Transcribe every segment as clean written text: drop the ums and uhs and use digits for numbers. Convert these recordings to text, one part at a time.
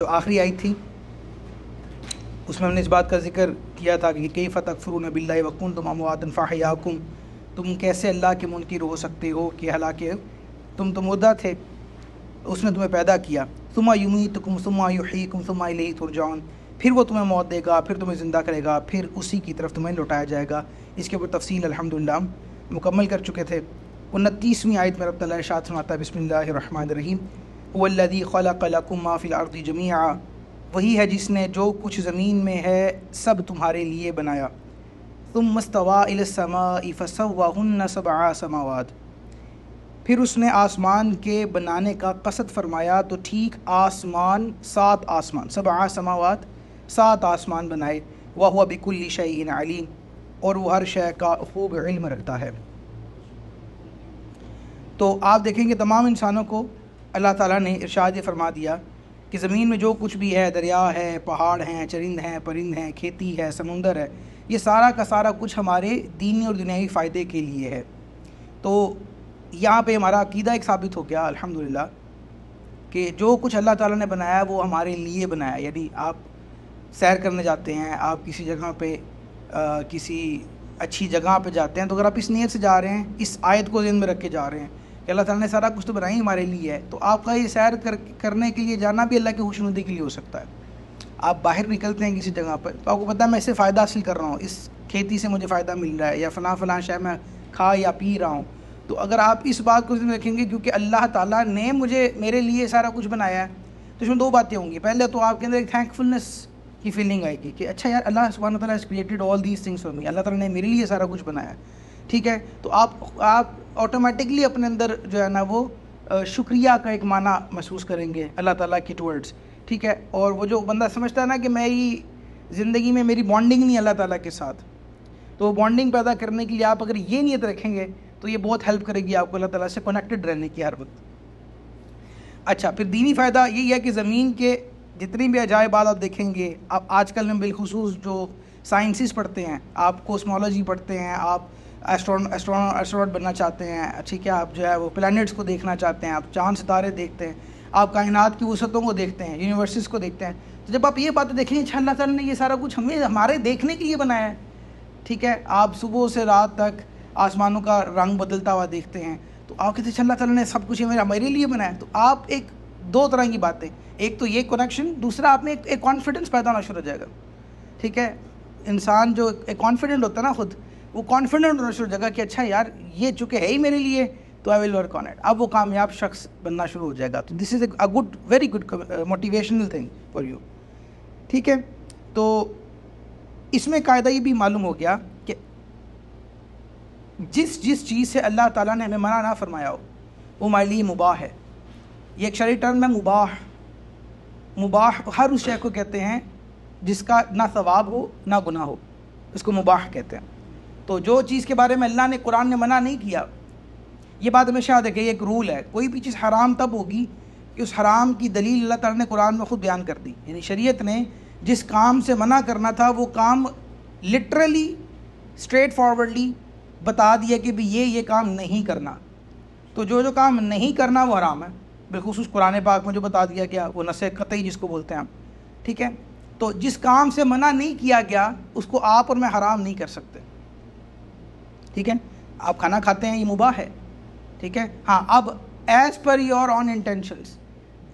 تو آخری آیت تھی، اس میں ہم نے اس بات کا ذکر کیا تھا کہ کیف تکفرون باللہ وکنتم امواتا فاحیاکم، تم کیسے اللہ کے منکر ہو سکتے ہو کہ حالانکہ تم تو مردہ تھے، اس نے تمہیں پیدا کیا، ثم یمیتکم ثم یحییکم ثم الیہ ترجعون، پھر وہ تمہیں موت دے گا، پھر تمہیں زندہ کرے گا، پھر اسی کی طرف تمہیں لوٹایا جائے گا۔ اس کے اوپر تفصیل الحمدللہ مکمل کر چکے تھے۔ 29ویں آیت میں رب تعالیٰ ارشاد فرماتا ہے بسم اللہ الرحمن الرحیم هو الذی خلق لکم ما فی الارض جمیعا، وہی ہے جس نے جو کچھ زمین میں ہے سب تمہارے لیے بنایا، ثم استوى الی السماء فسواہن سبع سماوات، پھر اس نے آسمان کے بنانے کا قصد فرمایا تو ٹھیک آسمان 7 آسمان، سبع سماوات 7 آسمان بنائے، وہو بکل شیء علیم، اور وہ ہر شے کا خوب علم رکھتا ہے۔ تو آپ دیکھیں گے تمام انسانوں کو اللہ تعالیٰ نے ارشاد یہ فرما دیا کہ زمین میں جو کچھ بھی ہے، دریا ہے، پہاڑ ہیں، چرند ہیں، پرند ہیں، کھیتی ہے، سمندر ہے، یہ سارا کا سارا کچھ ہمارے دینی اور دنیاوی فائدے کے لیے ہے۔ تو یہاں پہ ہمارا عقیدہ ایک ثابت ہو گیا الحمدللہ کہ جو کچھ اللہ تعالیٰ نے بنایا وہ ہمارے لیے بنایا۔ یعنی آپ سیر کرنے جاتے ہیں، آپ کسی جگہ پہ کسی اچھی جگہ پہ جاتے ہیں، تو اگر آپ اس نیت سے جا رہے ہیں، اس آیت کو ذہن میں رکھ کے جا رہے ہیں کہ اللہ تعالیٰ نے سارا کچھ تو بنائی ہمارے لیے ہے، تو آپ کا یہ سیر کرنے کے لیے جانا بھی اللہ کی خوشنودی کے لیے ہو سکتا ہے۔ آپ باہر نکلتے ہیں کسی جگہ پر تو آپ کو پتہ ہے میں اس سے فائدہ حاصل کر رہا ہوں، اس کھیتی سے مجھے فائدہ مل رہا ہے، یا فلاں شے میں کھا یا پی رہا ہوں، تو اگر آپ اس بات کو ذہن میں رکھیں گے کیونکہ اللہ تعالیٰ نے میرے لیے سارا کچھ بنایا ہے، تو اس میں 2 باتیں ہوں گی۔ پہلے تو آپ کے اندر ایک تھینکفلنس کی فیلنگ آئے گی کہ اچھا یار اللہ سبحانہ وتعالیٰ has created all these things for me، اللہ تعالیٰ نے میرے لیے سارا کچھ بنایا ہے، ٹھیک ہے۔ تو آپ آٹومیٹکلی اپنے اندر جو ہے نا وہ شکریہ کا ایک معنی محسوس کریں گے اللہ تعالیٰ کی ٹورڈز، ٹھیک ہے۔ اور وہ جو بندہ سمجھتا ہے نا کہ میری زندگی میں میری بانڈنگ نہیں اللہ تعالیٰ کے ساتھ، تو وہ بانڈنگ پیدا کرنے کے لیے آپ اگر یہ نیت رکھیں گے تو یہ بہت ہیلپ کرے گی آپ کو اللہ تعالیٰ سے کنیکٹڈ رہنے کی ہر وقت۔ اچھا، پھر دینی فائدہ یہی ہے کہ زمین کے جتنی بھی عجائبات آپ دیکھیں گے، آپ آج کل میں بالخصوص جو سائنسز پڑھتے ہیں، آپ کوسمولوجی پڑھتے ہیں، آپ ایسٹرونٹ بننا چاہتے ہیں، ٹھیک ہے، آپ جو ہے وہ پلانٹس کو دیکھنا چاہتے ہیں، آپ چاند ستارے دیکھتے ہیں، آپ کائنات کی وسعتوں کو دیکھتے ہیں، یونیورسز کو دیکھتے ہیں، تو جب آپ یہ باتیں دیکھیں گے اچھا اللہ تعالیٰ نے یہ سارا کچھ ہمارے دیکھنے کے لیے بنایا ہے، ٹھیک ہے۔ آپ صبح سے رات تک آسمانوں کا رنگ بدلتا ہوا دیکھتے ہیں، تو آپ کہتے ہیں اچھا اللہ تعالیٰ نے سب کچھ میرے لیے بنایا ہے۔ تو آپ ایک 2 طرح کی باتیں، ایک تو یہ کنیکشن، دوسرا آپ میں ایک کانفیڈنس پیدا ہونا شروع ہو جائے گا، ٹھیک ہے۔ انسان جو ایک کانفیڈنٹ ہوتا ہے نا خود، وہ کانفیڈنٹ ہونا شروع ہو جائے گا کہ اچھا یار یہ چونکہ ہے ہی میرے لیے تو آئی ول ورک آن اٹ، اب وہ کامیاب شخص بننا شروع ہو جائے گا۔ تو this is a good, very good motivational thing for you, ٹھیک ہے۔ تو اس میں قاعدہ یہ بھی معلوم ہو گیا کہ جس چیز سے اللہ تعالیٰ نے ہمیں منع نہ فرمایا ہو وہ ہمارے لیے مباح ہے۔ یہ ایک شرعی ٹرم ہے مباح ہر اس شے کو کہتے ہیں جس کا نہ ثواب ہو نہ گناہ ہو، اس کو مباح کہتے ہیں۔ تو جو چیز کے بارے میں اللہ نے قرآن نے منع نہیں کیا، یہ بات ہمیشہ یاد رکھیں، یہ ایک رول ہے، کوئی بھی چیز حرام تب ہوگی کہ اس حرام کی دلیل اللہ تعالیٰ نے قرآن میں خود بیان کر دی۔ یعنی شریعت نے جس کام سے منع کرنا تھا وہ کام لٹرلی اسٹریٹ فارورڈلی بتا دیا کہ بھی یہ کام نہیں کرنا، تو جو کام نہیں کرنا وہ حرام ہے، بالخصوص قرآن پاک میں جو بتا دیا گیا وہ نص قطعی جس کو بولتے ہیں ہم، ٹھیک ہے۔ تو جس کام سے منع نہیں کیا گیا اس کو آپ اور میں حرام نہیں کر سکتے، ٹھیک ہے۔ آپ کھانا کھاتے ہیں یہ مباح ہے، ٹھیک ہے۔ ہاں، اب as per your own intentions,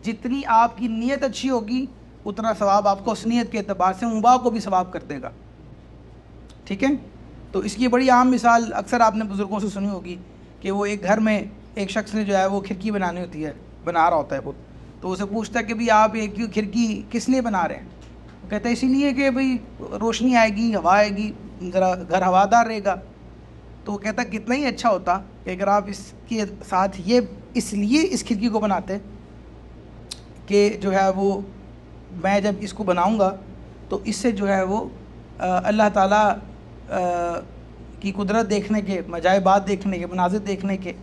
جتنی آپ کی نیت اچھی ہوگی اتنا ثواب آپ کو اس نیت کے اعتبار سے مباح کو بھی ثواب کر دے گا، ٹھیک ہے۔ تو اس کی بڑی عام مثال اکثر آپ نے بزرگوں سے سنی ہوگی کہ وہ ایک گھر میں ایک شخص نے جو ہے وہ کھڑکی بنانی ہوتی ہے، بنا رہا ہوتا ہے وہ، تو اسے پوچھتا ہے کہ بھئی آپ یہ کھڑکی کس لیے بنا رہے ہیں؟ وہ کہتا ہے اسی لیے کہ بھئی روشنی آئے گی، ہوا آئے گی، ذرا گھر ہوادار رہے گا۔ تو وہ کہتا ہے کتنا ہی اچھا ہوتا کہ اگر آپ اس کے ساتھ یہ اس لیے اس کھڑکی کو بناتے کہ جو ہے وہ میں جب اس کو بناؤں گا تو اس سے جو ہے وہ اللہ تعالیٰ کی قدرت دیکھنے کے، عجائبات دیکھنے کے، مناظر دیکھنے کے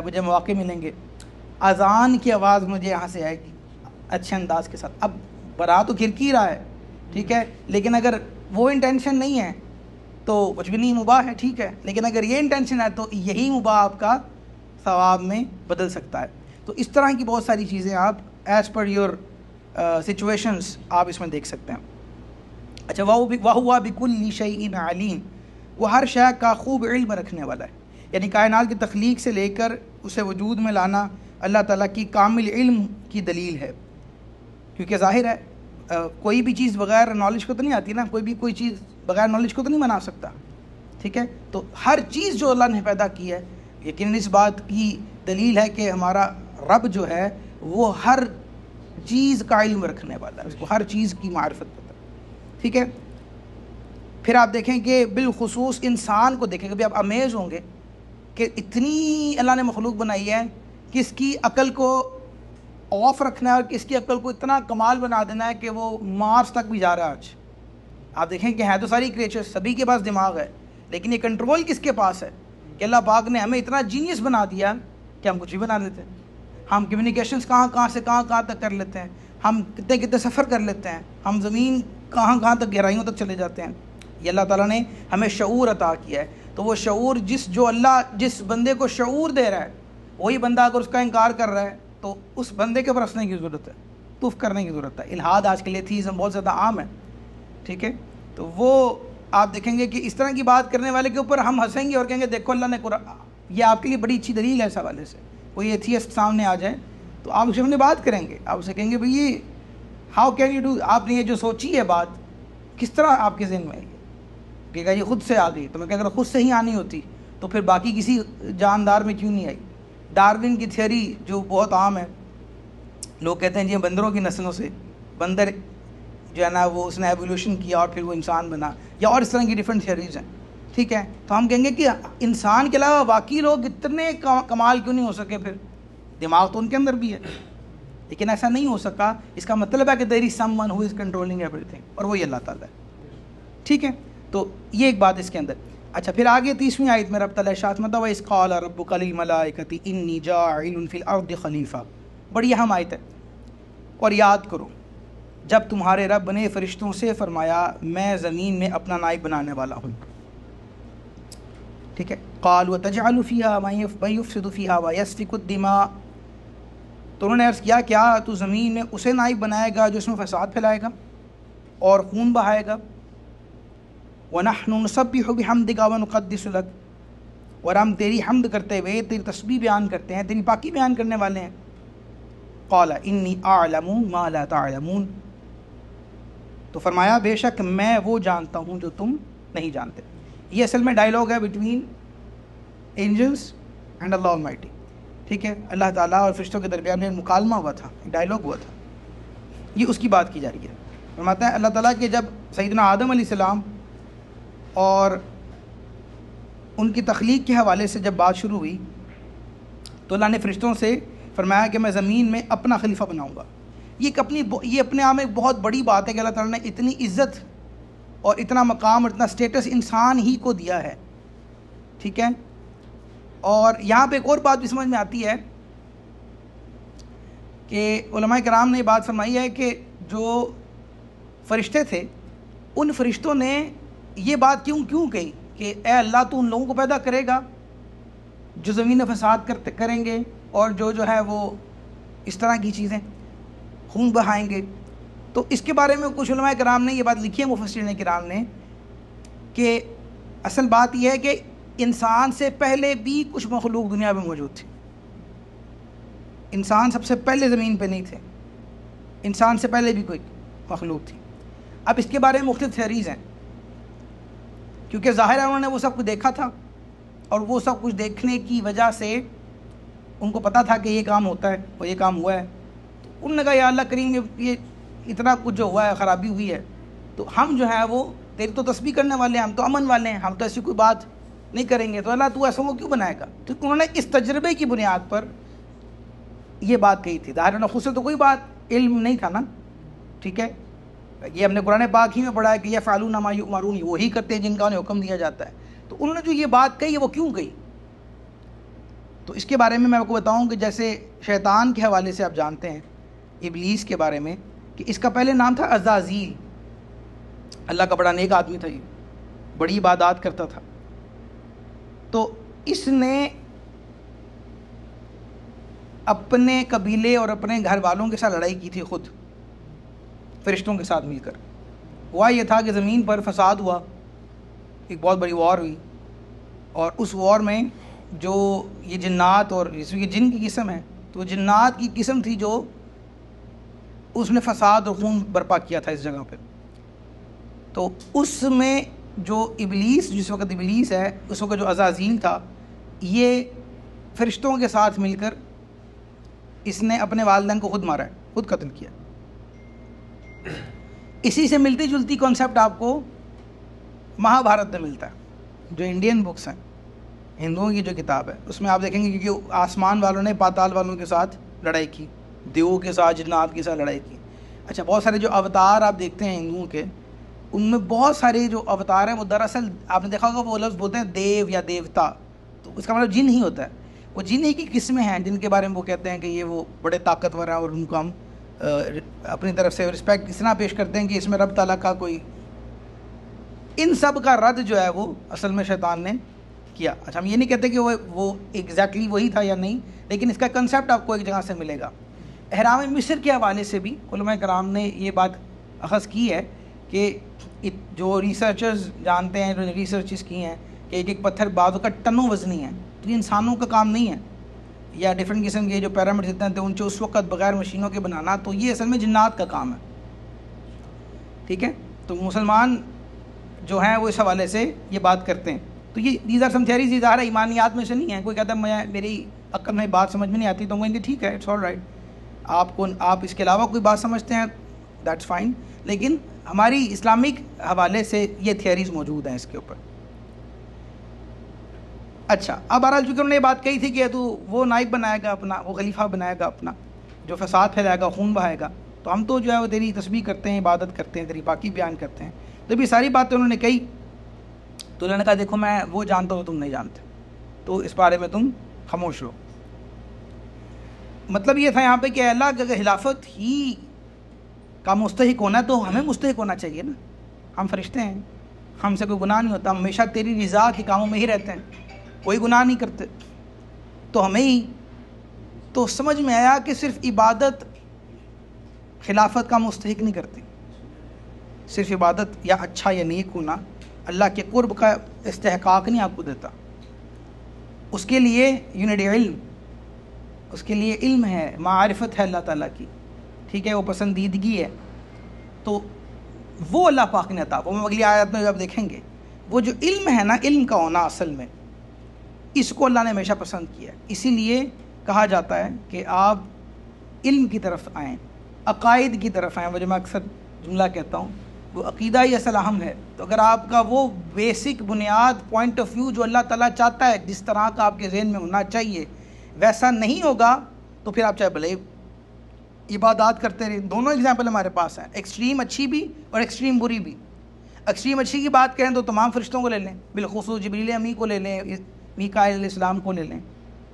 مجھے مواقع ملیں گے، اذان کی آواز مجھے یہاں سے آئے گی اچھے انداز کے ساتھ۔ اب برا تو کھڑکی رہا ہے، ٹھیک ہے، لیکن اگر وہ انٹینشن نہیں ہے تو کچھ بھی نہیں، مباح ہے، ٹھیک ہے، لیکن اگر یہ انٹینشن ہے تو یہی مباح آپ کا ثواب میں بدل سکتا ہے۔ تو اس طرح کی بہت ساری چیزیں آپ ایز پر یور سچویشنز آپ اس میں دیکھ سکتے ہیں۔ اچھا، وَهُوَ بِكُلِّ شَيْءٍ عَلِيمٌ، وہ ہر شے کا خوب علم رکھنے والا ہے، یعنی کائنات کی تخلیق سے لے کر اسے وجود میں لانا اللہ تعالیٰ کی کامل علم کی دلیل ہے، کیونکہ ظاہر ہے کوئی بھی چیز بغیر نالج کو تو نہیں آتی نا، کوئی چیز بغیر نالج کو تو نہیں بنا سکتا، ٹھیک ہے؟ تو ہر چیز جو اللہ نے پیدا کی ہے یقیناً اس بات کی دلیل ہے کہ ہمارا رب جو ہے وہ ہر چیز کا علم رکھنے والا ہے، اس کو ہر چیز کی معرفت پتہ ہے، ٹھیک ہے؟ پھر آپ دیکھیں کہ بالخصوص انسان کو دیکھیں، کبھی آپ امیز ہوں گے کہ اتنی اللہ نے مخلوق بنائی ہے، کس کی عقل کو آف رکھنا ہے اور کس کی عقل کو اتنا کمال بنا دینا ہے کہ وہ مارس تک بھی جا رہا ہے آج۔ آپ دیکھیں کہ ہے تو ساری کریچر، سبھی کے پاس دماغ ہے، لیکن یہ کنٹرول کس کے پاس ہے؟ کہ اللہ پاک نے ہمیں اتنا جینیس بنا دیا کہ ہم کچھ بھی بنا لیتے ہیں، ہم کمیونیکیشنز کہاں سے کہاں تک کر لیتے ہیں، ہم کتنے سفر کر لیتے ہیں، ہم زمین کہاں تک گہرائیوں تک چلے جاتے ہیں۔ یہ اللہ تعالیٰ نے ہمیں شعور عطا کیا ہے، تو وہ شعور جو اللہ جس بندے کو شعور دے رہا ہے، وہی بندہ اگر اس کا انکار کر رہا ہے تو اس بندے کے اوپر ہنسنے کی ضرورت ہے، توف کرنے کی ضرورت ہے۔ الحاد آج کل ایتھیزم بہت زیادہ عام ہے، ٹھیک ہے؟ تو وہ آپ دیکھیں گے کہ اس طرح کی بات کرنے والے کے اوپر ہم ہنسیں گے اور کہیں گے دیکھو اللہ نے قرآن، یہ آپ کے لیے بڑی اچھی دلیل ہے اس حوالے سے۔ کوئی ایتھیسٹ سامنے آ جائے تو آپ اس سے بات کریں گے، آپ اسے کہیں گے بھئی یہ ہاؤ کین یو ڈو، آپ نے یہ جو سوچی ہے بات کس طرح آپ کے ذہن میں آئی ہے؟ کہ یہ خود سے آ گئی، تو میں کہ اگر خود سے ہی آنی ہوتی تو پھر باقی کسی جاندار میں کیوں نہیں آئی؟ ڈارون کی تھیوری جو بہت عام ہے، لوگ کہتے ہیں جی بندروں کی نسلوں سے، بندر جو ہے نا وہ اس نے ایولیوشن کیا اور پھر وہ انسان بنا، یا اور اس طرح کی ڈیفرنٹ تھیوریز ہیں، ٹھیک ہے؟ تو ہم کہیں گے کہ انسان کے علاوہ باقی لوگ اتنے کمال کیوں نہیں ہو سکے؟ پھر دماغ تو ان کے اندر بھی ہے، لیکن ایسا نہیں ہو سکا۔ اس کا مطلب ہے کہ there is someone who is controlling everything، اور وہی اللہ تعالیٰ ہے، ٹھیک ہے؟ تو یہ ایک بات اس کے اندر۔ اچھا، پھر آگے 30ویں آیت میں رب تعالیٰ ارشاد فرماتا ہے وَإِذْ قَالَ رَبُّكَ لِلْمَلَائِكَةِ إِنِّي جَاعِلٌ فِي الْأَرْضِ خَلِيفَةً، بڑی اہم آیت ہے۔ اور یاد کرو جب تمہارے رب نے فرشتوں سے فرمایا میں زمین میں اپنا نائب بنانے والا ہوں، ٹھیک ہے؟ قَالُوا وَتَجْعَلُ فِيهَا مَن يُفْسِدُ فِيهَا وَيَسْفِكُ الدِّمَاءَ، تو انہوں نے عرض کیا کیا تو زمین میں اسے نائب بنائے گا جو اس میں فساد پھیلائے گا اور خون بہائے گا؟ وَنَحْنُ نُسَبِّحُ بِحَمْدِكَ وَنُقَدِّسُ لَكَ، اور ہم تیری حمد کرتے ہوئے تیری تسبیح بیان کرتے ہیں، تیری پاکی بیان کرنے والے ہیں۔ قَالَ إِنِّي أَعْلَمُ مَا لَا تَعْلَمُونَ، تو فرمایا بے شک میں وہ جانتا ہوں جو تم نہیں جانتے۔ یہ اصل میں ڈائلاگ ہے between Angeles and Allah Almighty, ٹھیک ہے؟ اللہ تعالیٰ اور فرشتوں کے درمیان میں مکالمہ ہوا تھا، ڈائلاگ ہوا تھا، یہ اس کی بات کی جا رہی ہے۔ فرماتا ہے اللہ تعالیٰ کہ جب سیدنا آدم علیہ السلام اور ان کی تخلیق کے حوالے سے جب بات شروع ہوئی تو اللہ نے فرشتوں سے فرمایا کہ میں زمین میں اپنا خلیفہ بناؤں گا۔ یہ اپنے آپ میں ایک بہت بڑی بات ہے کہ اللہ تعالیٰ نے اتنی عزت اور اتنا مقام اور اتنا سٹیٹس انسان ہی کو دیا ہے، ٹھیک ہے؟ اور یہاں پہ ایک اور بات بھی سمجھ میں آتی ہے کہ علماء کرام نے یہ بات فرمائی ہے کہ جو فرشتے تھے ان فرشتوں نے یہ بات کیوں کہی کہ اے اللہ تو ان لوگوں کو پیدا کرے گا جو زمین میں فساد کریں گے اور جو ہے وہ اس طرح کی چیزیں خون بہائیں گے۔ تو اس کے بارے میں کچھ علماء کرام نے یہ بات لکھی ہے، مفسرین کرام نے، کہ اصل بات یہ ہے کہ انسان سے پہلے بھی کچھ مخلوق دنیا میں موجود تھے، انسان سب سے پہلے زمین پہ نہیں تھے، انسان سے پہلے بھی کوئی مخلوق تھی۔ اب اس کے بارے میں مختلف تھیوریز ہیں، کیونکہ ظاہر ہے انہوں نے وہ سب کچھ دیکھا تھا اور وہ سب کچھ دیکھنے کی وجہ سے ان کو پتہ تھا کہ یہ کام ہوتا ہے اور یہ کام ہوا ہے، تو انہوں نے کہا یا اللہ کریم یہ اتنا کچھ جو ہوا ہے، خرابی ہوئی ہے، تو ہم جو ہے وہ تیری تو تسبیح کرنے والے ہیں، ہم تو امن والے ہیں، ہم تو ایسی کوئی بات نہیں کریں گے، تو اللہ تو ایسا وہ کیوں بنائے گا؟ تو انہوں نے اس تجربے کی بنیاد پر یہ بات کہی تھی۔ ظاہر ہے خود سے تو کوئی بات علم نہیں تھا نا، ٹھیک ہے؟ یہ ہم نے قرآن پاک ہی میں پڑھا ہے کہ یفعلون ما یؤمرون، وہی کرتے ہیں جن کا انہیں حکم دیا جاتا ہے۔ تو انہوں نے جو یہ بات کہی وہ کیوں کہی؟ تو اس کے بارے میں آپ کو بتاؤں کہ جیسے شیطان کے حوالے سے آپ جانتے ہیں ابلیس کے بارے میں کہ اس کا پہلے نام تھا عزازیل، اللہ کا بڑا نیک آدمی تھا، یہ بڑی عبادات کرتا تھا۔ تو اس نے اپنے قبیلے اور اپنے گھر والوں کے ساتھ لڑائی کی تھی خود، فرشتوں کے ساتھ مل کر. ہوا یہ تھا کہ زمین پر فساد ہوا, ایک بہت بڑی وار ہوئی, اور اس وار میں جو یہ جنات اور یہ جن کی قسم ہے, تو جنات کی قسم تھی جو اس نے فساد اور خون برپا کیا تھا اس جگہ پہ. تو اس میں جو ابلیس, جس وقت ابلیس ہے, اس وقت جو عزازیل تھا, یہ فرشتوں کے ساتھ مل کر اس نے اپنے والدین کو خود مارا ہے, خود قتل کیا. اسی سے ملتی جلتی کانسیپٹ آپ کو مہا بھارت میں ملتا ہے, جو انڈین بکس ہیں, ہندوؤں کی جو کتاب ہے, اس میں آپ دیکھیں گے کیونکہ آسمان والوں نے پاتال والوں کے ساتھ لڑائی کی, دیووں کے ساتھ, جنات کے ساتھ لڑائی کی. اچھا, بہت سارے جو اوتار آپ دیکھتے ہیں ہندوؤں کے, ان میں بہت سارے جو اوتار ہیں وہ دراصل آپ نے دیکھا ہوگا وہ لفظ بولتے ہیں دیو یا دیوتا, تو اس کا مطلب جن ہی ہوتا ہے. وہ جن ہی کی قسمیں ہیں جن کے بارے میں وہ کہتے ہیں کہ یہ وہ بڑے طاقتور ہیں, اور ان کو ہم اپنی طرف سے رسپیکٹ اس طرح پیش کرتے ہیں کہ اس میں رب تعالیٰ کا کوئی, ان سب کا رد جو ہے وہ اصل میں شیطان نے کیا. اچھا, ہم یہ نہیں کہتے کہ وہ ایگزیکٹلی وہی تھا یا نہیں, لیکن اس کا کنسیپٹ آپ کو ایک جگہ سے ملے گا. احرام مصر کے حوالے سے بھی علماء کرام نے یہ بات اخذ کی ہے کہ جو ریسرچرز جانتے ہیں, جو ریسرچز کی ہیں کہ ایک ایک پتھر بعض کا ٹنوں وزنی ہے, تو یہ انسانوں کا کام نہیں ہے, یا ڈفرینٹ قسم کے جو پیرامڈ جتنے تھے ان سے اس وقت بغیر مشینوں کے بنانا, تو یہ اصل میں جنات کا کام ہے. ٹھیک ہے, تو مسلمان جو ہیں وہ اس حوالے سے یہ بات کرتے ہیں. تو یہ دیز آر سم تھیوریز, یہ ظاہر ہے ایمانیات میں سے نہیں ہیں. کوئی کہتا ہے میری عقل میں بات سمجھ میں نہیں آتی, تو ہم کہیں گے ٹھیک ہے, اٹس آل رائٹ, آپ اس کے علاوہ کوئی بات سمجھتے ہیں دیٹس فائن, لیکن ہماری اسلامک حوالے سے یہ تھیوریز موجود ہیں اس کے اوپر. اچھا, اب بہرحال چونکہ انہوں نے یہ بات کہی تھی کہ تو وہ نائب بنائے گا اپنا, وہ خلیفہ بنائے گا اپنا, جو فساد پھیلائے گا, خون بہائے گا, تو ہم تو جو ہے وہ تیری تسبیح کرتے ہیں, عبادت کرتے ہیں, تیری پاکی بیان کرتے ہیں. تو یہ ساری باتیں انہوں نے کہی, تو انہوں نے کہا دیکھو میں وہ جانتا ہوں تم نہیں جانتے, تو اس بارے میں تم خاموش رہو. مطلب یہ تھا یہاں پہ کہ اللہ کا خلافت ہی کا مستحق ہونا ہے تو ہمیں مستحق ہونا چاہیے نا, ہم فرشتے ہیں, ہم سے کوئی گناہ نہیں ہوتا, ہم ہمیشہ تیری رضا کے کاموں میں ہی رہتے ہیں, کوئی گناہ نہیں کرتے, تو ہمیں ہی تو سمجھ میں آیا کہ صرف عبادت خلافت کا مستحق نہیں کرتی, صرف عبادت یا اچھا یا نیک ہونا اللہ کے قرب کا استحقاق نہیں آپ کو دیتا. اس کے لیے یونٹ علم, اس کے لیے علم ہے, معرفت ہے اللہ تعالیٰ کی, ٹھیک ہے, وہ پسندیدگی ہے, تو وہ اللہ پاک نے عطا, وہ ہم اگلی آیت میں جب دیکھیں گے, وہ جو علم ہے نا, علم کا ہونا اصل میں اس کو اللہ نے ہمیشہ پسند کیا. اسی لیے کہا جاتا ہے کہ آپ علم کی طرف آئیں, عقائد کی طرف آئیں. وہ جو میں اکثر جملہ کہتا ہوں, وہ عقیدہ ہی اصل اہم ہے. تو اگر آپ کا وہ بیسک بنیاد پوائنٹ آف ویو جو اللہ تعالیٰ چاہتا ہے جس طرح کا آپ کے ذہن میں ہونا چاہیے ویسا نہیں ہوگا, تو پھر آپ چاہے بھلے عبادات کرتے رہیں. دونوں ایگزامپل ہمارے پاس ہیں, ایکسٹریم اچھی بھی اور ایکسٹریم بری بھی. ایکسٹریم اچھی کی بات کریں تو تمام فرشتوں کو لے لیں, بالخصوص جبریل امی کو لے لیں, میکائیل علیہ السلام کو لے لیں.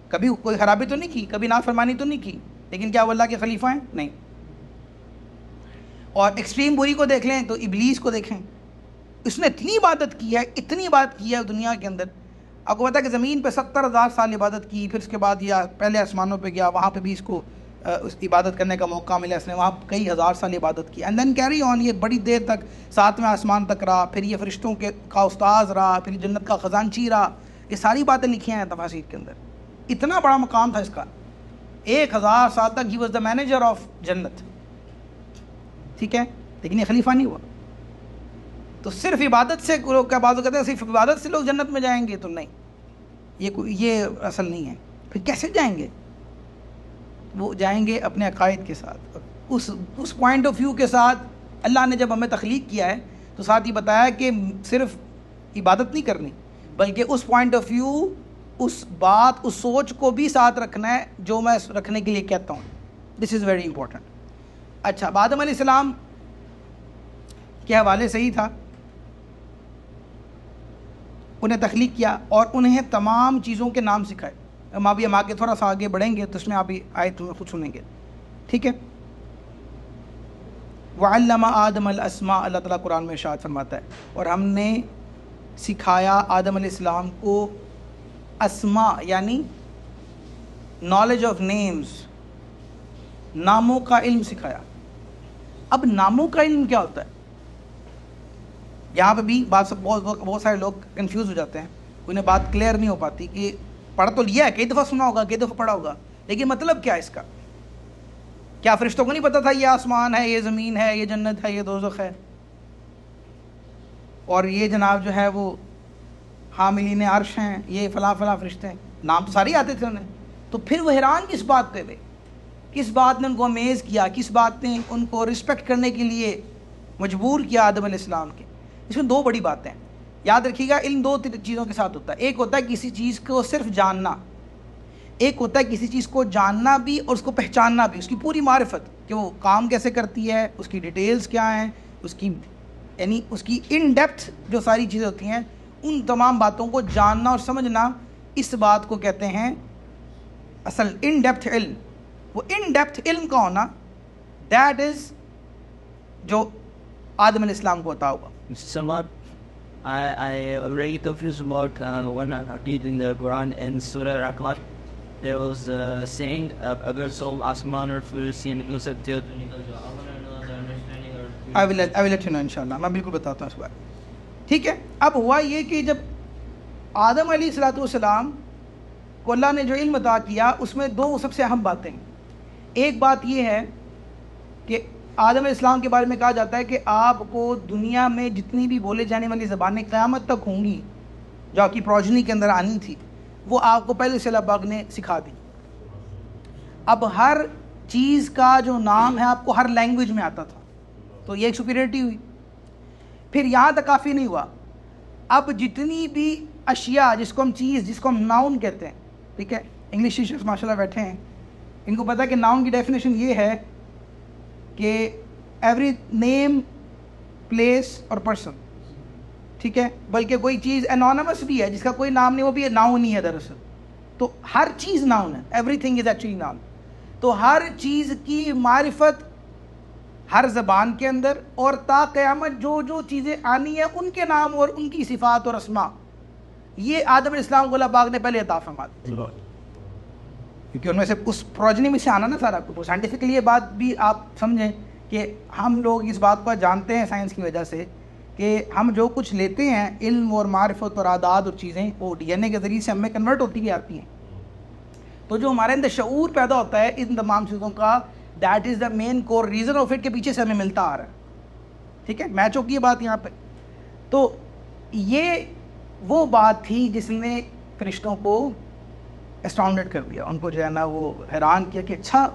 کبھی کوئی خرابی تو نہیں کی, کبھی نافرمانی تو نہیں کی, لیکن کیا وہ اللہ کے خلیفہ ہیں؟ نہیں. اور ایکسٹریم بری کو دیکھ لیں تو ابلیس کو دیکھیں, اس نے اتنی عبادت کی ہے, اتنی بات کی ہے دنیا کے اندر. آپ کو پتا ہے کہ زمین پہ 70,000 سال عبادت کی, پھر اس کے بعد یہ پہلے آسمانوں پہ گیا, وہاں پہ بھی اس کو عبادت کرنے کا موقع ملا, اس نے وہاں کئی ہزار سال عبادت کی. اینڈ دین کیری آن, یہ بڑی دیر تک 7ویں آسمان تک رہا, پھر یہ فرشتوں کا استاذ رہا, پھر جنت کا خزانچی رہا. یہ ساری باتیں لکھی ہیں تفاسیر کے اندر. اتنا بڑا مقام تھا اس کا, 1000 سال تک he was the manager of جنت, ٹھیک ہے, لیکن یہ خلیفہ نہیں ہوا. تو صرف عبادت سے لوگ کیا بات کہتے ہیں صرف عبادت سے لوگ جنت میں جائیں گے, تو نہیں, یہ اصل نہیں ہے. پھر کیسے جائیں گے؟ وہ جائیں گے اپنے عقائد کے ساتھ, اس پوائنٹ آف ویو کے ساتھ. اللہ نے جب ہمیں تخلیق کیا ہے تو ساتھ ہی بتایا کہ صرف عبادت نہیں کرنی, بلکہ اس پوائنٹ آف ویو, اس بات, اس سوچ کو بھی ساتھ رکھنا ہے جو میں رکھنے کے لیے کہتا ہوں. دس از ویری امپورٹنٹ. اچھا, آدم علیہ السلام کے حوالے سے ہی تھا, انہیں تخلیق کیا اور انہیں تمام چیزوں کے نام سکھائے. ہم ابھی آگے تھوڑا سا آگے بڑھیں گے تو اس میں آپ آیت خود سنیں گے, ٹھیک ہے. وَعَلَّمَ آدَمَ الْأَسْمَاءَ, اللہ تعالیٰ قرآن میں ارشاد فرماتا ہے, اور ہم نے سکھایا آدم علیہ السلام کو اسماء یعنی نالج آف نیمز, ناموں کا علم سکھایا. اب ناموں کا علم کیا ہوتا ہے؟ یہاں پہ بھی بہت سارے لوگ کنفیوز ہو جاتے ہیں، انہیں بات کلیئر نہیں ہو پاتی کہ پڑھ تو لیا ہے، کئی دفعہ سنا ہوگا، کئی دفعہ پڑھا ہوگا، لیکن مطلب کیا ہے اس کا؟ کیا فرشتوں کو نہیں پتا تھا یہ آسمان ہے، یہ زمین ہے، یہ جنت ہے، یہ دوزخ ہے، اور یہ جناب جو ہے وہ حاملین عرش ہیں، یہ فلاں فلاں فرشتے ہیں؟ نام تو سارے آتے تھے انہیں، تو پھر وہ حیران کس بات پہ ہوئے؟ کس بات نے ان کو امیز کیا؟ کس بات نے ان کو رسپیکٹ کرنے کے لیے مجبور کیا آدم علیہ السلام کے؟ اس میں دو بڑی باتیں ہیں، یاد رکھیے گا، علم دو چیزوں کے ساتھ ہوتا ہے، ایک ہوتا ہے کسی چیز کو صرف جاننا، ایک ہوتا ہے کسی چیز کو جاننا بھی اور اس کو پہچاننا بھی، اس کی پوری معرفت کہ وہ کام کیسے کرتی ہے، اس کی ڈیٹیلز کیا ہیں، اس کی یعنی اس کی ان ڈیپتھ جو ساری چیزیں ہوتی ہیں، ان تمام باتوں کو جاننا اور سمجھنا، اس بات کو کہتے ہیں اصل ان ڈیپتھ علم۔ وہ ان ڈیپتھ علم کا ہونا، دیٹ از جو آدم علیہ السلام کو عطا ہوا۔ Somewhat, I already confused about when I read in the Quran in Surah Al-Aqlaq, there was saying اگر سو آسمان اور فرشتے نکل سکتے ہو تو نکل جاؤ۔ I will let you know انشاءاللہ، میں بالکل بتاتا ہوں اس بار، ٹھیک ہے؟ اب ہوا یہ کہ جب آدم علیہ الصلوۃ والسلام کو اللہ نے جو علم عطا کیا، اس میں دو سب سے اہم باتیں ہیں۔ ایک بات یہ ہے کہ آدم علیہ السلام کے بارے میں کہا جاتا ہے کہ آپ کو دنیا میں جتنی بھی بولے جانے والی زبانیں قیامت تک ہوں گی جو آپ کی پروجنی کے اندر آنی تھی، وہ آپ کو پہلے سے اللہ پاک نے سکھا دی۔ اب ہر چیز کا جو نام ہے آپ کو ہر لینگویج میں آتا تھا، تو یہ ایک سپیریٹی ہوئی۔ پھر یہاں تک کافی نہیں ہوا، اب جتنی بھی اشیاء، جس کو ہم چیز، جس کو ہم ناؤن کہتے ہیں، ٹھیک ہے، انگلش ٹیچرس ماشاء اللہ بیٹھے ہیں، ان کو پتہ ہے کہ ناؤن کی ڈیفینیشن یہ ہے کہ ایوری نیم، پلیس اور پرسن، ٹھیک ہے، بلکہ کوئی چیز انونیمس بھی ہے جس کا کوئی نام نہیں، وہ بھی ناؤن ہی ہے دراصل، تو ہر چیز ناؤن ہے، every thing is actually known. تو ہر چیز کی معرفت ہر زبان کے اندر، اور تا قیامت جو جو چیزیں آنی ہیں ان کے نام اور ان کی صفات اور اسماء، یہ آدم علیہ السلام کو اللہ پاک نے پہلے عطا فرما دی، کیونکہ ان میں سے اس پروجنی میں سے آنا نا سارا کچھ۔ سائنٹیفکلی یہ بات بھی آپ سمجھیں کہ ہم لوگ اس بات کو جانتے ہیں سائنس کی وجہ سے کہ ہم جو کچھ لیتے ہیں علم اور معرفت اور عادات اور چیزیں، وہ ڈی این اے کے ذریعے سے ہم میں کنورٹ ہوتی ہی آتی ہیں، تو جو ہمارے اندر شعور پیدا ہوتا ہے ان تمام چیزوں کا، that is the main core reason of it, کے پیچھے سے ہمیں ملتا آ رہا ہے، ٹھیک ہے، میچ ہوگی یہ بات یہاں پہ۔ تو یہ وہ بات تھی جس نے فرشتوں کو اسٹاؤنڈڈ کر دیا، ان کو جو ہے نا وہ حیران کیا کہ اچھا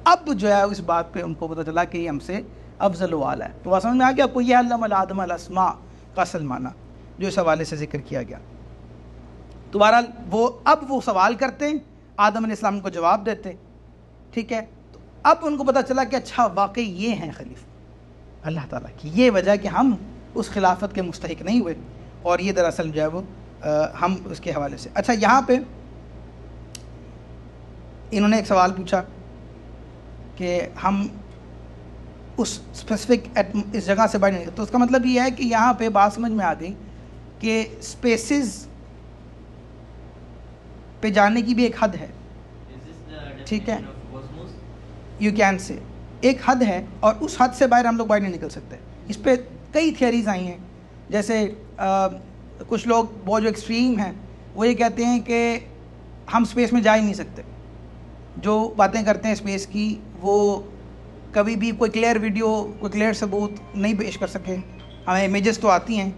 اب جو ہے اس بات پہ ان کو پتہ چلا کہ یہ ہم سے افضل و اعلیٰ ہے۔ تو سمجھ میں آ گیا کوئی علم الآدم الاسماء کا اصل معنی جو اس حوالے سے ذکر کیا گیا۔ تو بہرحال وہ سوال کرتے ہیں، آدم علیہ السلام کو جواب دیتے، ٹھیک ہے، تو اب ان کو پتہ چلا کہ اچھا واقعی یہ ہیں خلیفہ اللہ تعالیٰ کی، یہ وجہ کہ ہم اس خلافت کے مستحق نہیں ہوئے، اور یہ دراصل جو ہے وہ ہم اس کے حوالے سے۔ اچھا یہاں پہ انہوں نے ایک سوال پوچھا کہ ہم اس اسپیسیفک اس جگہ سے باہر نہیں، تو اس کا مطلب یہ ہے کہ یہاں پہ بات سمجھ میں آ گئی کہ اسپیسز پہ جانے کی بھی ایک حد ہے، ٹھیک ہے، یو کین سے ایک حد ہے، اور اس حد سے باہر ہم لوگ باہر نہیں نکل سکتے۔ اس پہ کئی تھیوریز آئی ہیں، جیسے کچھ لوگ بہت جو ایکسٹریم ہیں وہ یہ کہتے ہیں کہ ہم اسپیس میں جا ہی نہیں سکتے، جو باتیں کرتے ہیں اسپیس کی وہ کبھی بھی کوئی کلیئر ویڈیو، کوئی کلیئر ثبوت نہیں پیش کر سکے۔ ہمیں امیجز تو آتی ہیں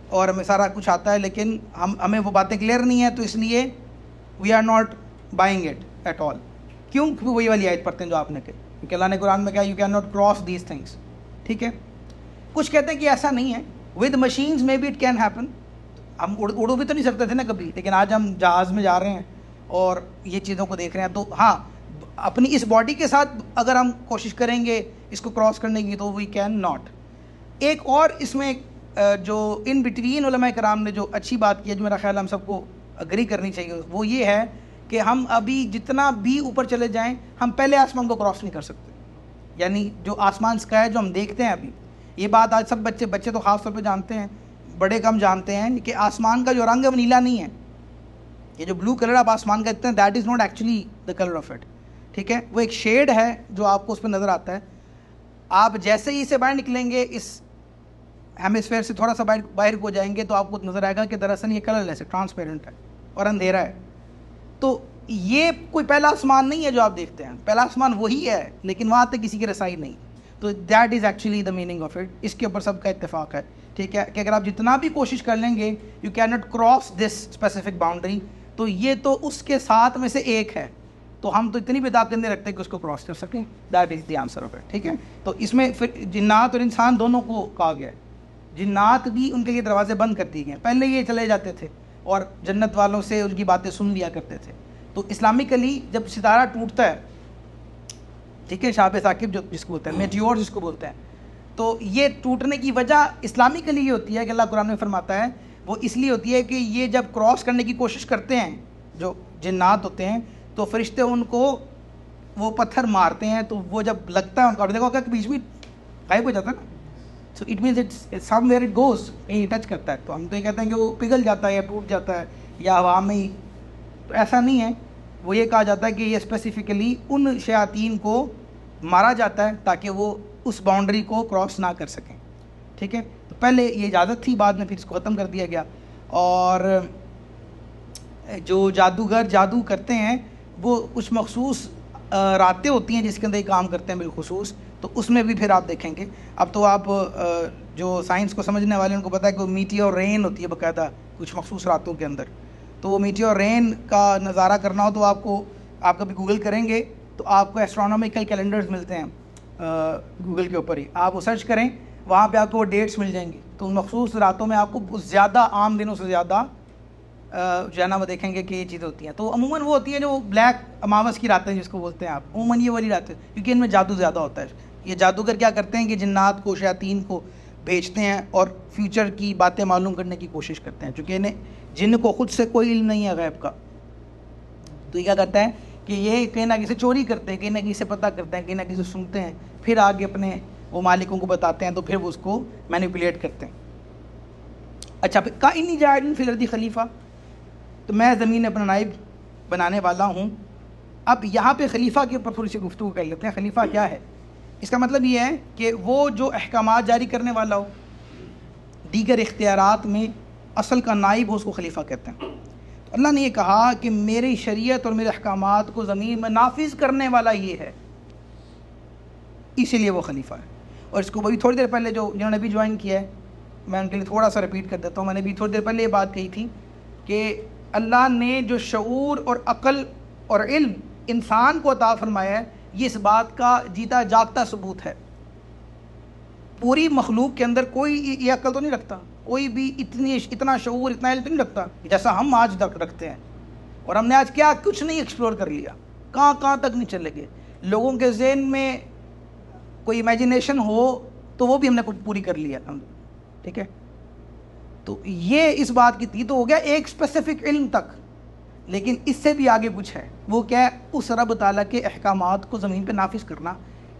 اور ہمیں سارا کچھ آتا ہے، لیکن ہمیں وہ باتیں کلیئر نہیں ہیں، تو اس لیے we are not buying it at all. کیوں؟ کیونکہ وہی والی آیت پڑھتے ہیں جو آپ نے کہی، کیونکہ اللہ نے قرآن میں کہا you can not cross these things, ٹھیک ہے۔ کچھ کہتے ہیں کہ ایسا نہیں ہے، ود مشینز میں بی اٹ کین ہیپن۔ ہم اڑو بھی تو نہیں سکتے تھے نا کبھی، لیکن آج ہم جہاز میں جا رہے ہیں اور یہ چیزوں کو دیکھ رہے ہیں، تو ہاں اپنی اس باڈی کے ساتھ اگر ہم کوشش کریں گے اس کو کراس کرنے کی تو وی کین ناٹ۔ ایک اور اس میں جو ان بٹوین علماء کرام نے جو اچھی بات کی ہے، جو میرا خیال ہم سب کو اگری کرنی چاہیے، وہ یہ ہے کہ ہم ابھی جتنا بھی اوپر چلے جائیں ہم پہلے آسمان کو کراس نہیں کر سکتے، یعنی جو آسمان اسکائی جو ہم دیکھتے ہیں ابھی، یہ بات آج سب بچے تو خاص طور پہ جانتے ہیں، بڑے کم جانتے ہیں کہ آسمان کا جو رنگ ہے وہ نیلا نہیں ہے، یہ جو بلو کلر آپ آسمان کا دیکھتے ہیں that is not actually the colour of it, ٹھیک ہے، وہ ایک شیڈ ہے جو آپ کو اس پہ نظر آتا ہے۔ آپ جیسے ہی اسے باہر نکلیں گے، اس ہیمسفیئر سے تھوڑا سا باہر کو جائیں گے، تو آپ کو نظر آئے گا کہ دراصل یہ کلر لیس ہے، ٹرانسپیرنٹ ہے اور اندھیرا ہے. تو یہ کوئی پہلا آسمان نہیں ہے جو آپ دیکھتے ہیں، پہلا آسمان وہی ہے، لیکن وہاں تک کسی کی رسائی نہیں. تو that is actually the meaning of it. اس کے اوپر سب کا اتفاق ہے، ٹھیک ہے، کہ اگر آپ جتنا بھی کوشش کر لیں گے you can not cross this specific boundary. تو یہ تو اس کے 7 میں سے ایک ہے، تو ہم تو اتنی بھی طاقت نہیں رکھتے کہ اس کو کراس کر سکیں. That is the answer of it. ٹھیک ہے، تو اس میں پھر جنات اور انسان دونوں کو کہا گیا ہے. جنات بھی ان کے لیے دروازے بند کر دیے گئے، پہلے یہ چلے جاتے تھے اور جنت والوں سے ان کی باتیں سن لیا کرتے تھے. تو اسلامکلی جب ستارہ ٹوٹتا ہے، ٹھیک ہے، شہاب ثاقب جو جس کو بولتے ہیں، میٹیور جس کو بولتے ہیں، تو یہ ٹوٹنے کی وجہ اسلامکلی یہ ہوتی ہے کہ اللہ قرآن میں فرماتا ہے وہ اس لیے ہوتی ہے کہ یہ جب کراس کرنے کی کوشش کرتے ہیں جو جنات ہوتے ہیں، تو فرشتے ان کو وہ پتھر مارتے ہیں، تو وہ جب لگتا ہے ان کا دیکھو کہ بیچ میں غائب ہو جاتا ہے نا. So it means it's somewhere it goes, کہیں ٹچ کرتا ہے، تو ہم تو یہ کہتے ہیں کہ وہ پگھل جاتا ہے یا ٹوٹ جاتا ہے یا ہوا میں ہی. تو ایسا نہیں ہے، وہ یہ کہا جاتا ہے کہ یہ اسپیسیفکلی ان شیاطین کو مارا جاتا ہے تاکہ وہ اس باؤنڈری کو کراس نہ کر سکیں. ٹھیک ہے، تو پہلے یہ اجازت تھی، بعد میں پھر اس کو ختم کر دیا گیا. اور جو جادوگر جادو کرتے ہیں وہ کچھ مخصوص راتیں ہوتی ہیں جس کے اندر یہ کام کرتے ہیں بالخصوص، تو اس میں بھی پھر آپ دیکھیں گے. اب تو آپ جو سائنس کو سمجھنے والے ان کو پتہ ہے کہ میٹیور رین ہوتی ہے باقاعدہ کچھ مخصوص راتوں کے اندر. تو وہ میٹیور رین کا نظارہ کرنا ہو تو آپ کبھی گوگل کریں گے تو آپ کو ایسٹرونومیکل کیلنڈرز ملتے ہیں گوگل کے اوپر ہی، آپ وہ سرچ کریں، وہاں پہ آپ کو وہ ڈیٹس مل جائیں گی. تو ان مخصوص راتوں میں آپ کو زیادہ عام دنوں سے زیادہ جو ہے نا وہ دیکھیں گے کہ یہ چیزیں ہوتی ہیں. تو عموماً وہ ہوتی ہیں جو بلیک اماوس کی راتیں جس کو بولتے ہیں آپ، عموماً یہ والی راتیں، کیونکہ ان میں جادو زیادہ ہوتا ہے. یہ جادوگر کیا کرتے ہیں کہ جنات کو، شیاطین کو بھیجتے ہیں اور فیوچر کی باتیں معلوم کرنے کی کوشش کرتے ہیں. چونکہ انہیں جن کو خود سے کوئی علم نہیں ہے غیب کا، تو یہ کیا کرتا ہے کہ یہ کہیں نہ کسی چوری کرتے ہیں، کہیں نہ کسی سے پتہ کرتے ہیں، کہیں نہ کسی سے سنتے ہیں، پھر آگے اپنے وہ مالکوں کو بتاتے ہیں، تو پھر وہ اس کو مینیپولیٹ کرتے ہیں. اچھا، پھر کائنی جاعل فی الارض خلیفہ، تو میں زمین اپنا نائب بنانے والا ہوں. اب یہاں پہ خلیفہ کے اوپر تھوڑی سی گفتگو کر لیتے ہیں. خلیفہ کیا ہے؟ اس کا مطلب یہ ہے کہ وہ جو احکامات جاری کرنے والا ہو، دیگر اختیارات میں اصل کا نائب ہو، اس کو خلیفہ کہتے ہیں. تو اللہ نے یہ کہا کہ میری شریعت اور میرے احکامات کو زمین میں نافذ کرنے والا یہ ہے، اسی لیے وہ خلیفہ ہے. اور اس کو بھی تھوڑی دیر پہلے جنہوں نے بھی جوائن کیا ہے، میں ان کے لیے تھوڑا سا ریپیٹ کر دیتا ہوں. میں نے بھی تھوڑی دیر پہلے یہ بات کہی تھی کہ اللہ نے جو شعور اور عقل اور علم انسان کو عطا فرمایا ہے، یہ اس بات کا جیتا جاگتا ثبوت ہے. پوری مخلوق کے اندر کوئی یہ عقل تو نہیں رکھتا، کوئی بھی اتنا شعور، اتنا علم تو نہیں رکھتا جیسا ہم آج تک رکھتے ہیں. اور ہم نے آج کیا کچھ نہیں ایکسپلور کر لیا، کہاں تک نہیں چلے گئے. لوگوں کے ذہن میں کوئی امیجنیشن ہو تو وہ بھی ہم نے پوری کر لیا. ٹھیک ہے، تو یہ اس بات کی تھی، تو ہو گیا ایک اسپیسیفک علم تک. لیکن اس سے بھی آگے کچھ ہے، وہ کیا ہے؟ اس رب تعالیٰ کے احکامات کو زمین پہ نافذ کرنا.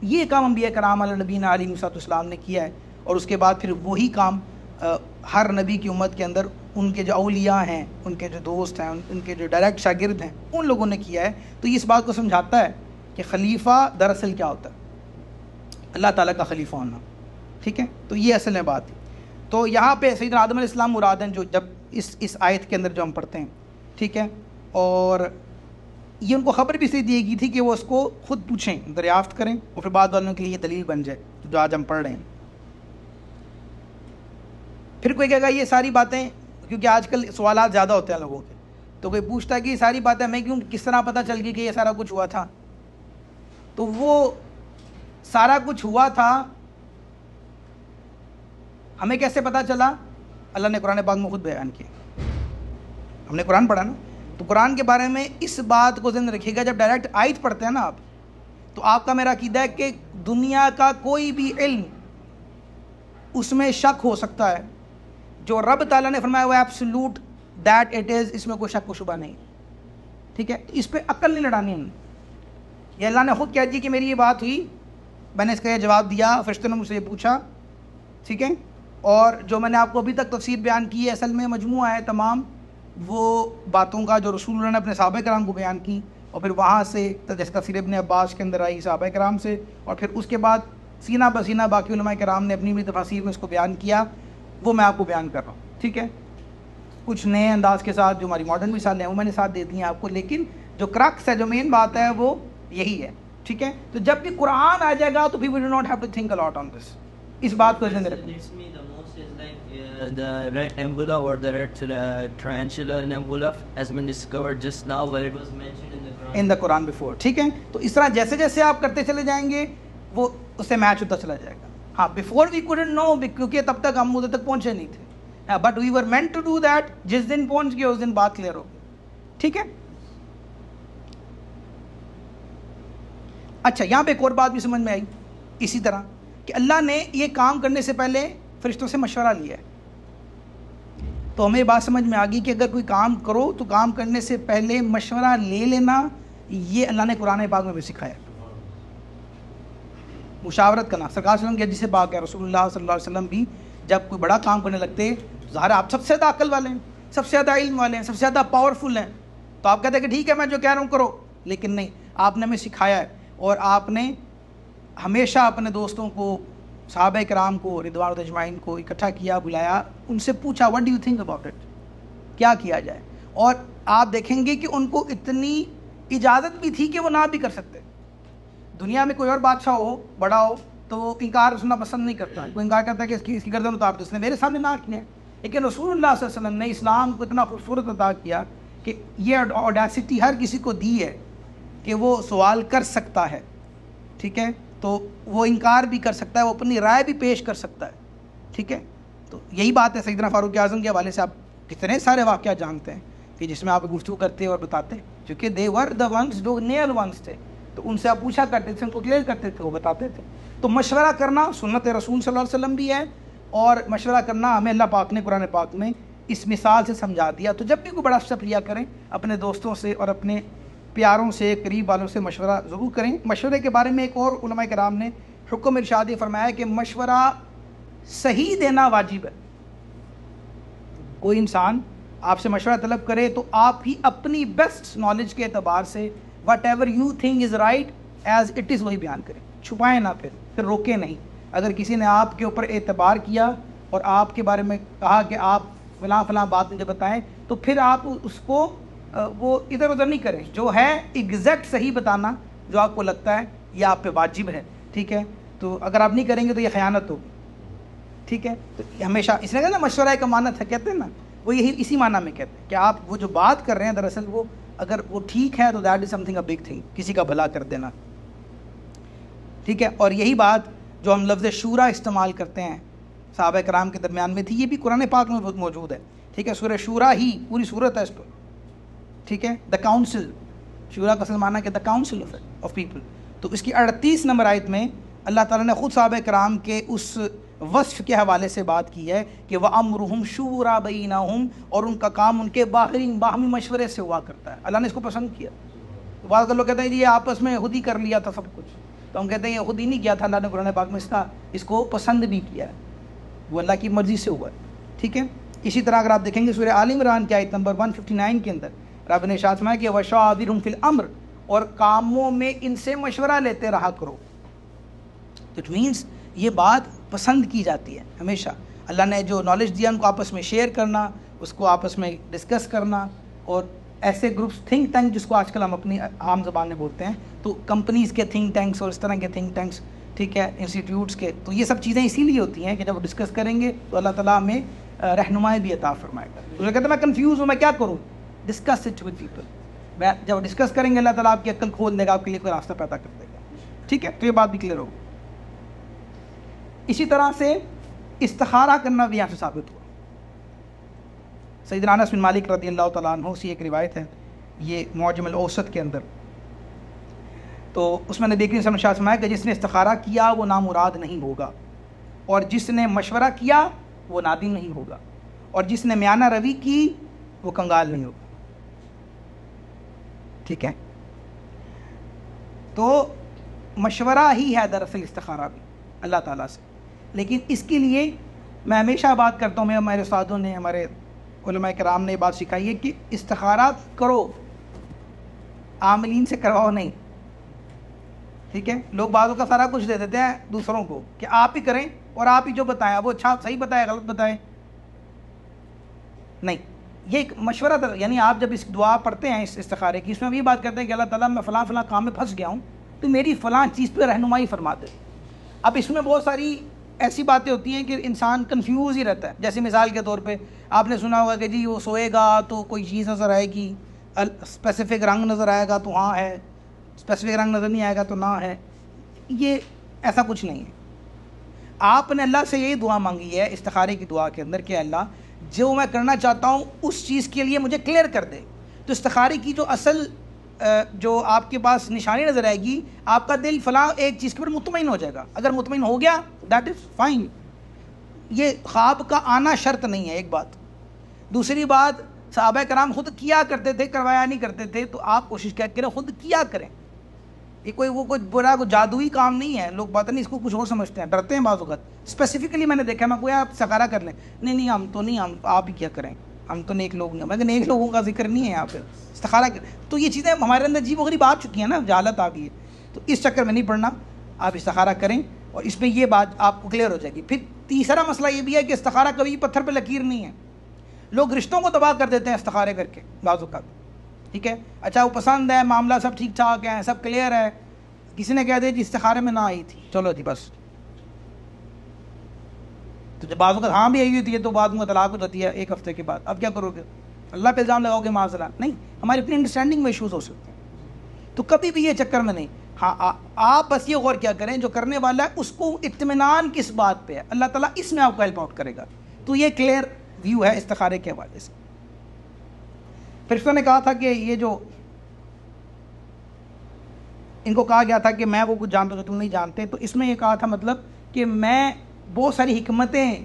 یہ کام انبیاء کرام علیہ نبینا علیہ السلام نے کیا ہے. اور اس کے بعد پھر وہی کام ہر نبی کی امت کے اندر ان کے جو اولیاء ہیں، ان کے جو دوست ہیں، ان کے جو ڈائریکٹ شاگرد ہیں، ان لوگوں نے کیا ہے. تو یہ اس بات کو سمجھاتا ہے کہ خلیفہ دراصل کیا ہوتا ہے، اللہ تعالیٰ کا خلیفہ ہونا. ٹھیک ہے، تو یہ اصل میں بات ہے. تو یہاں پہ سیدنا آدم علیہ السلام مراد ہیں، جو جب اس آیت کے اندر جو ہم پڑھتے ہیں. ٹھیک ہے، اور یہ ان کو خبر بھی سے دی گئی تھی کہ وہ اس کو خود پوچھیں، دریافت کریں، اور پھر بعد والوں کے لیے یہ دلیل بن جائے جو آج ہم پڑھ رہے ہیں. پھر کوئی کہے گا یہ ساری باتیں، کیونکہ آج کل سوالات زیادہ ہوتے ہیں لوگوں کے، تو کوئی پوچھتا ہے کہ یہ ساری باتیں ہمیں کس طرح پتہ چل گئی کہ یہ سارا کچھ ہوا تھا؟ تو وہ سارا کچھ ہوا تھا ہمیں کیسے پتہ چلا؟ اللہ نے قرآن پاک میں خود بیان کیا. ہم نے قرآن پڑھا نا، تو قرآن کے بارے میں اس بات کو ذہن رکھیے گا، جب ڈائریکٹ آیت پڑھتے ہیں نا آپ، تو آپ کا میرا عقیدہ ہے کہ دنیا کا کوئی بھی علم اس میں شک ہو سکتا ہے. جو رب تعالیٰ نے فرمایا وہ ایبسولوٹ دیٹ اٹ از، اس میں کوئی شک و شبہ نہیں. ٹھیک ہے، اس پہ عقل نہیں لڑانی ہم. یہ اللہ نے خود کہہ دی کہ میری یہ بات ہوئی، میں نے اس کا یہ جواب دیا، فرشتوں نے مجھ سے یہ پوچھا. ٹھیک ہے، اور جو میں نے آپ کو ابھی تک تفسیر بیان کی ہے اصل میں مجموعہ ہے تمام وہ باتوں کا جو رسول اللہ نے اپنے صحابہ کرام کو بیان کی، اور پھر وہاں سے جیسے تفسیر ابن عباس کے اندر آئی صحابہ کرام سے، اور پھر اس کے بعد سینہ بسینہ باقی علماء کرام نے اپنی بھی تفاسیر میں اس کو بیان کیا، وہ میں آپ کو بیان کر رہا ہوں، ٹھیک ہے. کچھ نئے انداز کے ساتھ جو ہماری ماڈرن مثالیں ہیں وہ میں نے ساتھ دیتی ہیں آپ کو، لیکن جو کرکس ہے، جو مین بات ہے وہ یہی ہے، ٹھیک ہے. تو جب بھی قرآن آ جائے گا تو people do not have to think a lot on this. اس بات کو ذہن میں رکھیں. The rectangular or the triangular nebula has been discovered just now, where it was mentioned in the Quran before. ٹھیک ہے. تو اس طرح جیسے جیسے آپ کرتے چلے جائیں گے وہ اس سے میچ ہوتا چلا جائے گا. ہاں before we couldn't know کیونکہ تب تک ہم ادھر تک پہنچے نہیں تھے، but we were meant to do that. جس دن پہنچ گئے اس دن بات کلیئر ہو گئی، ٹھیک ہے. اچھا، یہاں پہ ایک اور بات بھی سمجھ میں آئی اسی طرح کہ اللہ نے یہ کام کرنے سے پہلے فرشتوں سے مشورہ لیا ہے. تو ہمیں بات سمجھ میں آ گئی کہ اگر کوئی کام کرو تو کام کرنے سے پہلے مشورہ لے لینا، یہ اللہ نے قرآن پاک میں بھی سکھایا. مشاورت کرنا، سرکار صلی اللہ علیہ وسلم کی حدیث سے پاک ہے، رسول اللہ صلی اللہ علیہ وسلم بھی جب کوئی بڑا کام کرنے لگتے، ظاہر آپ سب سے زیادہ عقل والے ہیں، سب سے زیادہ علم والے ہیں، سب سے زیادہ پاورفل ہیں، تو آپ کہتے ہیں کہ ٹھیک ہے میں جو کہہ رہا ہوں کرو، لیکن نہیں، آپ نے ہمیں سکھایا ہے. اور آپ نے ہمیشہ اپنے دوستوں کو، صحابہ کرام کو رضوان اجمعین کو اکٹھا کیا، بلایا، ان سے پوچھا what do you think about it، کیا کیا جائے. اور آپ دیکھیں گے کہ ان کو اتنی اجازت بھی تھی کہ وہ نہ بھی کر سکتے. دنیا میں کوئی اور بادشاہ ہو، بڑا ہو، تو وہ انکار سننا پسند نہیں کرتا، کوئی انکار کرتا ہے کہ اس کی گردن اتار دو، اس نے میرے سامنے نہ کیا. لیکن رسول اللہ صلی اللہ علیہ وسلم نے اسلام کو اتنا خوبصورت عطا کیا کہ یہ آڈیسٹی ہر کسی کو دی ہے کہ وہ سوال کر سکتا ہے، ٹھیک ہے. تو وہ انکار بھی کر سکتا ہے، وہ اپنی رائے بھی پیش کر سکتا ہے، ٹھیک ہے. تو یہی بات ہے سیدنا فاروق اعظم کے حوالے سے آپ کتنے سارے واقعات جانتے ہیں کہ جس میں آپ گفتگو کرتے اور بتاتے، کیونکہ دے ور دا ونس جو نیئر ونس تھے، تو ان سے آپ پوچھا کرتے تھے، ان کو کلیئر کرتے تھے، وہ بتاتے تھے. تو مشورہ کرنا سنت رسول صلی اللہ علیہ وسلم بھی ہے، اور مشورہ کرنا ہمیں اللہ پاک نے قرآن پاک میں اس مثال سے سمجھا دیا. تو جب بھی کوئی بڑا اسٹیپ لیا کریں، اپنے دوستوں سے اور اپنے پیاروں سے، قریب والوں سے مشورہ ضرور کریں. مشورے کے بارے میں ایک اور علماء کرام نے حکم ارشاد فرمایا کہ مشورہ صحیح دینا واجب ہے. کوئی انسان آپ سے مشورہ طلب کرے تو آپ ہی اپنی بیسٹ نالج کے اعتبار سے what ever you think is right as it is وہی بیان کریں، چھپائیں نہ، پھر روکیں نہیں. اگر کسی نے آپ کے اوپر اعتبار کیا اور آپ کے بارے میں کہا کہ آپ فلاں فلاں بات مجھے بتائیں، تو پھر آپ اس کو وہ ادھر ادھر نہیں کریں. جو ہے ایگزیکٹ صحیح بتانا جو آپ کو لگتا ہے یہ آپ پہ واجب ہے، ٹھیک ہے. تو اگر آپ نہیں کریں گے تو یہ خیانت ہوگی، ٹھیک ہے. تو ہمیشہ اس نے کہا نا مشورہ ایک امانت ہے، کہتے ہیں نا، وہ یہی اسی معنی میں کہتے ہیں کہ آپ وہ جو بات کر رہے ہیں دراصل وہ اگر وہ ٹھیک ہے تو that is some thing a big thing, کسی کا بھلا کر دینا، ٹھیک ہے. اور یہی بات جو ہم لفظ شورا استعمال کرتے ہیں صحابہ کرام کے درمیان میں تھی، یہ بھی قرآن پاک میں بہت موجود ہے، ٹھیک ہے. سورہ شورا ہی پوری صورت ہے اس پر، ٹھیک ہے. دا کاؤنسل، شورا کا اصل معنی کہ دا کاؤنسل آف پیپل. تو اس کی 38 نمبر آیت میں اللہ تعالیٰ نے خود صحابہ کرام کے اس وصف کے حوالے سے بات کی ہے کہ وَأَمْرُهُمْ شُورَى بَيْنَهُمْ، اور ان کا کام ان کے باہمی مشورے سے ہوا کرتا ہے. اللہ نے اس کو پسند کیا. بعض لوگ کہتے ہیں یہ آپس میں خود ہی کر لیا تھا سب کچھ، تو ہم کہتے ہیں یہ خود ہی نہیں کیا تھا، اللہ نے قرآن پاک میں اس کو پسند بھی کیا ہے، وہ اللہ کی مرضی سے ہوا ہے، ٹھیک ہے. اسی طرح اگر آپ دیکھیں گے سورہ آل عمران کی آیت نمبر 159 کے اندر رب نے ارشاد فرمایا کہ وَشَاوِرْهُمْ فِي الْأَمْرِ، اور کاموں میں ان سے مشورہ لیتے رہا کرو. تو اٹ مینس یہ بات پسند کی جاتی ہے ہمیشہ. اللہ نے جو نالج دیا ان کو آپس میں شیئر کرنا، اس کو آپس میں ڈسکس کرنا. اور ایسے گروپس تھنک ٹینک جس کو آج کل ہم اپنی عام زبان میں بولتے ہیں، تو کمپنیز کے تھنک ٹینکس اور اس طرح کے تھنک ٹینکس، ٹھیک ہے، انسٹیٹیوٹس کے، تو یہ سب چیزیں اسی لیے ہوتی ہیں کہ جب وہ ڈسکس کریں گے تو اللہ تعالیٰ ہمیں رہنمائی بھی عطا فرمائے گا. تو کہتے ہیں میں کنفیوز ہوں، میں کیا کروں؟ Discuss it with people. میں جب ڈسکس کریں گے اللہ تعالیٰ آپ کی عقل کھول دے گا، آپ کے لیے کوئی راستہ پیدا کر دے گا، ٹھیک ہے. تو یہ بات بھی کلیئر ہوگی. اسی طرح سے استخارہ کرنا بھی یہاں سے ثابت ہوا. سیدنا انس بن مالک رضی اللہ تعالیٰ عنہ سے ایک روایت ہے، یہ معجم الاوسط کے اندر، تو اس میں نبی کریم صلی اللہ علیہ وسلم نے فرمایا کہ جس نے استخارہ کیا وہ نامراد نہیں ہوگا، اور جس نے مشورہ کیا وہ نادم نہیں ہوگا، اور جس نے میانہ روی کی وہ کنگال نہیں ہوگا، ٹھیک ہے. تو مشورہ ہی ہے دراصل استخارہ بھی اللہ تعالیٰ سے. لیکن اس کے لیے میں ہمیشہ بات کرتا ہوں، ہمارے استادوں نے، ہمارے علماء کرام نے یہ بات سکھائی ہے کہ استخارات کرو، عاملین سے کرواؤ نہیں. ٹھیک ہے، لوگ بعضوں کا سارا کچھ دے دیتے ہیں دوسروں کو کہ آپ ہی کریں اور آپ ہی جو بتائیں، وہ اچھا صحیح بتائے غلط بتائے، نہیں، یہ ایک مشورہ تھا. یعنی آپ جب اس دعا پڑھتے ہیں اس استخارے کی، اس میں بھی یہ بات کرتے ہیں کہ اللہ تعالیٰ میں فلاں فلاں کام میں پھنس گیا ہوں، تو میری فلاں چیز پہ رہنمائی فرما دے. اب اس میں بہت ساری ایسی باتیں ہوتی ہیں کہ انسان کنفیوز ہی رہتا ہے. جیسے مثال کے طور پہ آپ نے سنا ہوگا کہ جی وہ سوئے گا تو کوئی چیز نظر آئے گی، اسپیسیفک رنگ نظر آئے گا تو ہاں ہے، اسپیسیفک رنگ نظر نہیں آئے گا تو نہ ہے. یہ ایسا کچھ نہیں ہے. آپ نے اللہ سے یہی دعا مانگی ہے استخارے کی دعا کے اندر کہ اللہ جو میں کرنا چاہتا ہوں اس چیز کے لیے مجھے کلیئر کر دے. تو استخارے کی جو اصل جو آپ کے پاس نشانی نظر آئے گی، آپ کا دل فلاں ایک چیز کے اوپر مطمئن ہو جائے گا. اگر مطمئن ہو گیا دیٹ از فائن. یہ خواب کا آنا شرط نہیں ہے، ایک بات. دوسری بات، صحابہ کرام خود کیا کرتے تھے، کروایا نہیں کرتے تھے. تو آپ کوشش کیا کریں خود کیا کریں. یہ کوئی برا کوئی جادوئی کام نہیں ہے. لوگ پتہ نہیں اس کو کچھ اور سمجھتے ہیں، ڈرتے ہیں بعض اوقات. اسپیسیفکلی میں نے دیکھا، میں کوئی آپ سکارا کر لیں، نہیں ہم تو نہیں، ہم آپ ہی کیا کریں، ہم تو نیک لوگ ہیں. میں کہ نیک لوگوں کا ذکر نہیں ہے یہاں پہ، استخارہ تو یہ چیزیں ہمارے اندر عجیب و غریب آ چکی ہیں نا، جہالت آ گئی ہے. تو اس چکر میں نہیں پڑھنا، آپ استخارہ کریں اور اس میں یہ بات آپ کو کلیئر ہو جائے گی. پھر تیسرا مسئلہ یہ بھی ہے کہ استخارہ کبھی پتھر پہ لکیر نہیں ہے. لوگ رشتوں کو تباہ کر دیتے ہیں استخارے کر کے بعض اوقات. ٹھیک ہے، اچھا وہ پسند ہے، معاملہ سب ٹھیک ٹھاک ہے، سب کلیئر ہے، کسی نے کہہ دیا جی استخارے میں نہ آئی تھی، چلو جی بس. تو جب بعض اوقات ہاں بھی آئی ہوئی تھی تو بعد میں طلاق ہو جاتی ہے ایک ہفتے کے بعد. اب کیا کرو گے؟ اللہ پہ الزام لگاؤ گے معاذ اللہ؟ نہیں، ہماری اپنی انڈرسٹینڈنگ میں ایشوز ہو سکتے ہیں. تو کبھی بھی یہ چکر میں نہیں. ہاں آپ بس یہ غور کیا کریں جو کرنے والا ہے اس کو اطمینان کس بات پہ ہے، اللہ تعالیٰ اس میں آپ کو ہیلپ آؤٹ کرے گا. تو یہ کلیئر ویو ہے استخارے کے حوالے سے. فرشتوں نے کہا تھا کہ یہ جو ان کو کہا گیا تھا کہ میں وہ کچھ جانتا ہوں جو تم نہیں جانتے، تو اس میں یہ کہا تھا مطلب کہ میں بہت ساری حکمتیں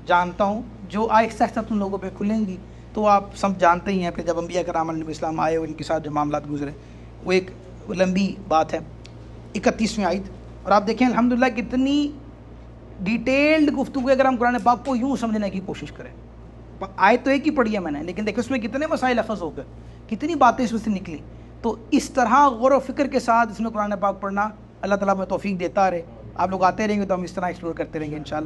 جانتا ہوں جو آہستہ آہستہ تم لوگوں پہ کھلیں گی. تو آپ سب جانتے ہی ہیں پھر جب انبیاء کرام علیہ السلام آئے اور ان کے ساتھ جو معاملات گزرے، وہ ایک لمبی بات ہے. 31ویں آیت. اور آپ دیکھیں الحمدللہ کتنی ڈیٹیلڈ گفتگو. اگر ہم قرآن پاک کو یوں سمجھنے کی کوشش کریں، آیت تو ایک ہی پڑھی ہے میں نے، لیکن دیکھیں اس میں کتنے مسائل لفظ ہو گئے، کتنی باتیں اس میں سے نکلی. تو اس طرح غور و فکر کے ساتھ اس میں قرآن پاک پڑھنا اللہ تعالیٰ میں توفیق دیتا رہے. آپ لوگ آتے رہیں گے تو ہم اس طرح ایکسپلور کرتے رہیں گے انشاءاللہ.